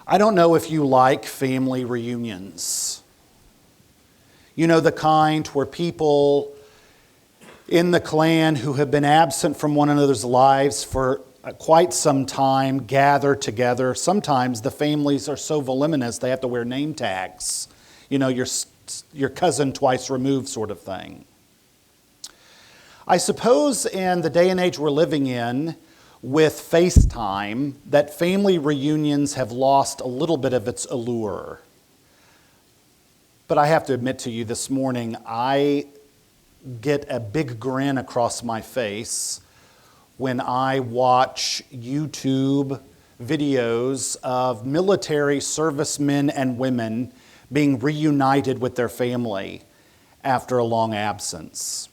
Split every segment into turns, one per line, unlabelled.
I don't know if you like family reunions. You know, the kind where people in the clan who have been absent from one another's lives for quite some time gather together. Sometimes the families are so voluminous they have to wear name tags. You know, your cousin twice removed sort of thing. I suppose in the day and age we're living in, with FaceTime, that family reunions have lost a little bit of its allure. But I have to admit to you this morning, I get a big grin across my face when I watch YouTube videos of military servicemen and women being reunited with their family after a long absence.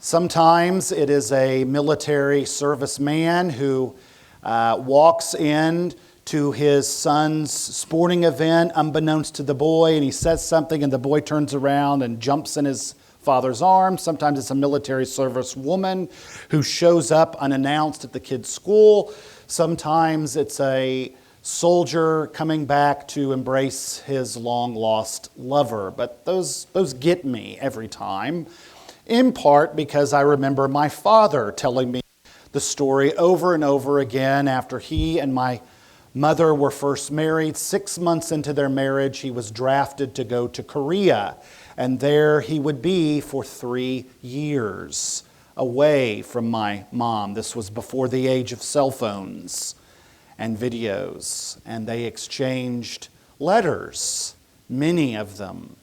Sometimes it is a military serviceman who walks in to his son's sporting event unbeknownst to the boy, and he says something and the boy turns around and jumps in his father's arms. Sometimes it's a military service woman who shows up unannounced at the kid's school. Sometimes it's a soldier coming back to embrace his long-lost lover. But those get me every time, in part because I remember my father telling me the story over and over again after he and my mother were first married. 6 months into their marriage, he was drafted to go to Korea. And there he would be for 3 years away from my mom. This was before the age of cell phones and videos. And they exchanged letters, many of them.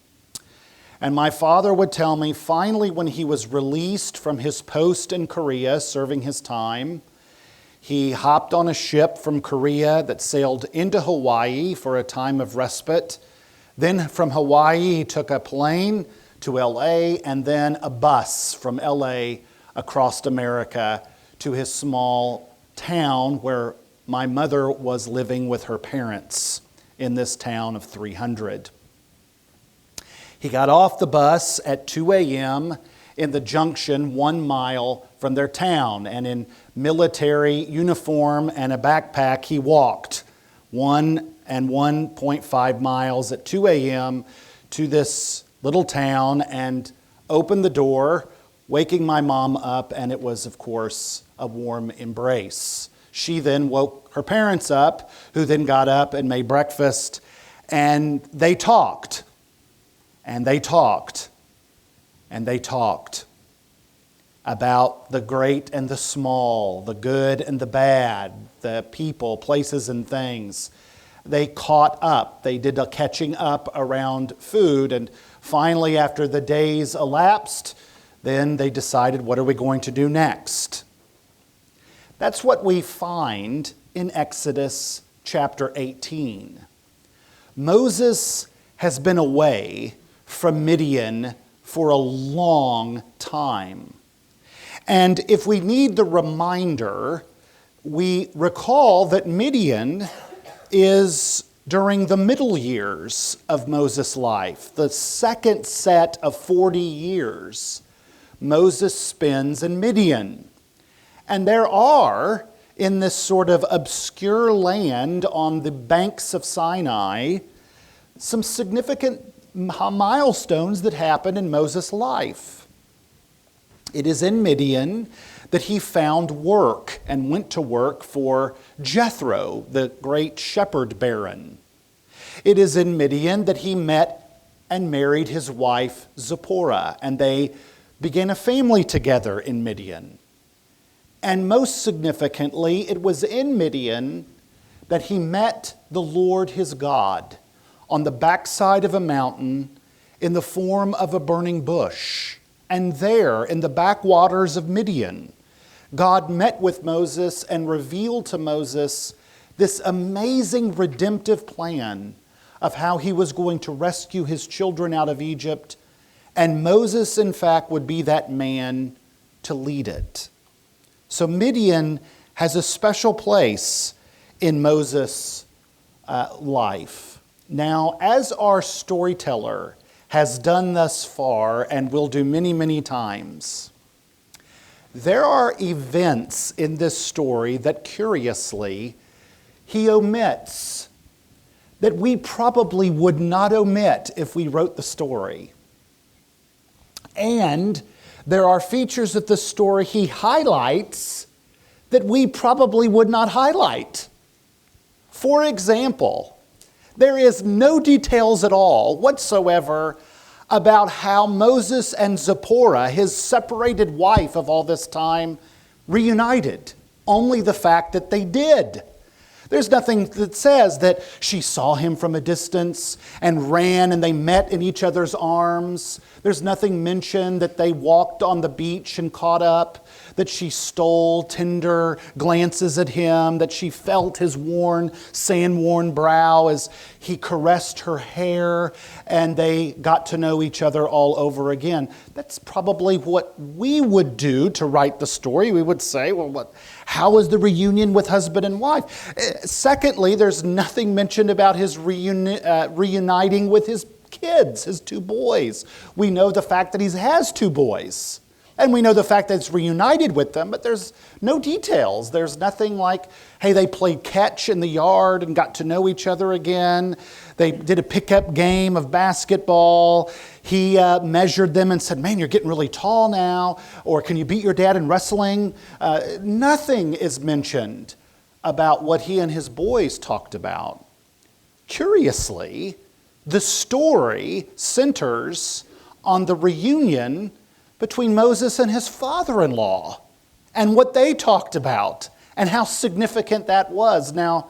And my father would tell me, finally, when he was released from his post in Korea, serving his time, he hopped on a ship from Korea that sailed into Hawaii for a time of respite. Then from Hawaii, he took a plane to LA and then a bus from LA across America to his small town where my mother was living with her parents in this town of 300. He got off the bus at 2 a.m. in the junction 1 mile from their town, and in military uniform and a backpack, he walked 1.5 miles at 2 a.m. to this little town and opened the door, waking my mom up, and it was, of course, a warm embrace. She then woke her parents up, who then got up and made breakfast, and they talked. And they talked, and they talked about the great and the small, the good and the bad, the people, places, and things. They caught up. They did a catching up around food, and finally, after the days elapsed, then they decided, what are we going to do next? That's what we find in Exodus chapter 18. Moses has been away from Midian for a long time. And if we need the reminder, we recall that Midian is during the middle years of Moses' life, the second set of 40 years Moses spends in Midian. And there are, in this sort of obscure land on the banks of Sinai, some significant milestones that happen in Moses' life. It is in Midian that he found work and went to work for Jethro, the great shepherd baron. It is in Midian that he met and married his wife Zipporah, and they began a family together in Midian. And most significantly, it was in Midian that he met the Lord his God on the backside of a mountain in the form of a burning bush. And there, in the backwaters of Midian, God met with Moses and revealed to Moses this amazing redemptive plan of how he was going to rescue his children out of Egypt. And Moses, in fact, would be that man to lead it. So Midian has a special place in Moses' life. Now, as our storyteller has done thus far and will do many, many times, there are events in this story that curiously he omits that we probably would not omit if we wrote the story. And there are features of the story he highlights that we probably would not highlight. For example, there is no details at all whatsoever about how Moses and Zipporah, his separated wife of all this time, reunited. Only the fact that they did. There's nothing that says that she saw him from a distance and ran and they met in each other's arms. There's nothing mentioned that they walked on the beach and caught up, that she stole tender glances at him, that she felt his sand-worn brow as he caressed her hair, and they got to know each other all over again. That's probably what we would do to write the story. We would say, well, how is the reunion with husband and wife? Secondly, there's nothing mentioned about his reuniting with his kids, his two boys. We know the fact that he has two boys. And we know the fact that it's reunited with them, but there's no details. There's nothing like, hey, they played catch in the yard and got to know each other again. They did a pickup game of basketball. He measured them and said, man, you're getting really tall now. Or can you beat your dad in wrestling? Nothing is mentioned about what he and his boys talked about. Curiously, the story centers on the reunion between Moses and his father-in-law and what they talked about and how significant that was. Now,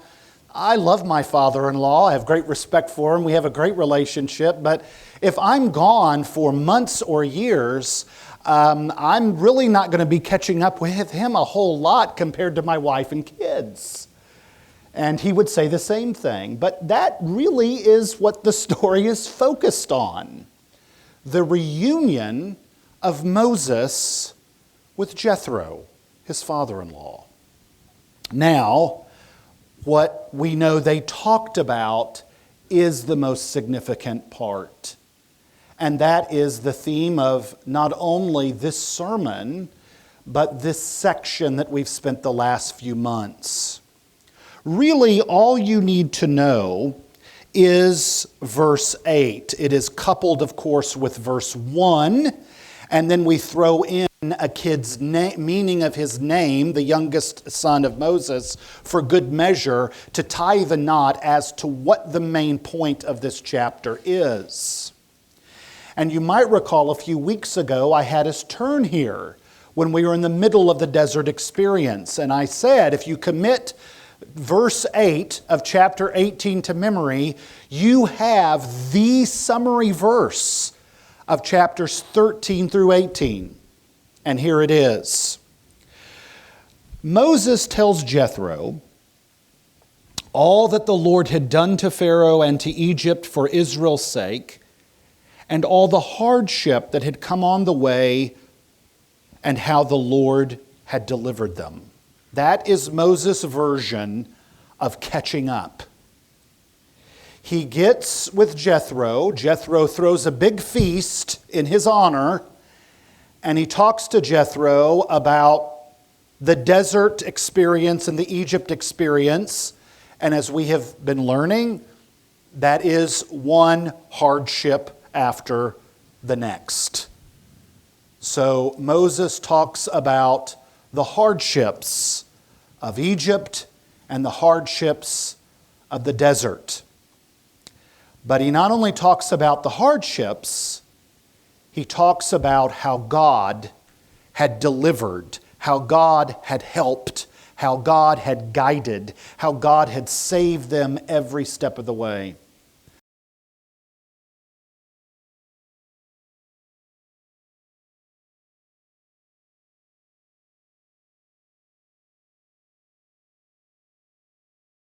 I love my father-in-law. I have great respect for him. We have a great relationship. But if I'm gone for months or years, I'm really not going to be catching up with him a whole lot compared to my wife and kids. And he would say the same thing. But that really is what the story is focused on. The reunion of Moses with Jethro, his father-in-law. Now, what we know they talked about is the most significant part. And that is the theme of not only this sermon, but this section that we've spent the last few months. Really, all you need to know is verse 8. It is coupled, of course, with verse 1. And then we throw in a kid's meaning of his name, the youngest son of Moses, for good measure to tie the knot as to what the main point of this chapter is. And you might recall a few weeks ago I had us turn here when we were in the middle of the desert experience. And I said, if you commit verse 8 of chapter 18 to memory, you have the summary verse of chapters 13 through 18. And here it is. Moses tells Jethro all that the Lord had done to Pharaoh and to Egypt for Israel's sake, and all the hardship that had come on the way, and how the Lord had delivered them. That is Moses' version of catching up. He gets with Jethro. Jethro throws a big feast in his honor, and he talks to Jethro about the desert experience and the Egypt experience. And as we have been learning, that is one hardship after the next. So Moses talks about the hardships of Egypt and the hardships of the desert. But he not only talks about the hardships, he talks about how God had delivered, how God had helped, how God had guided, how God had saved them every step of the way.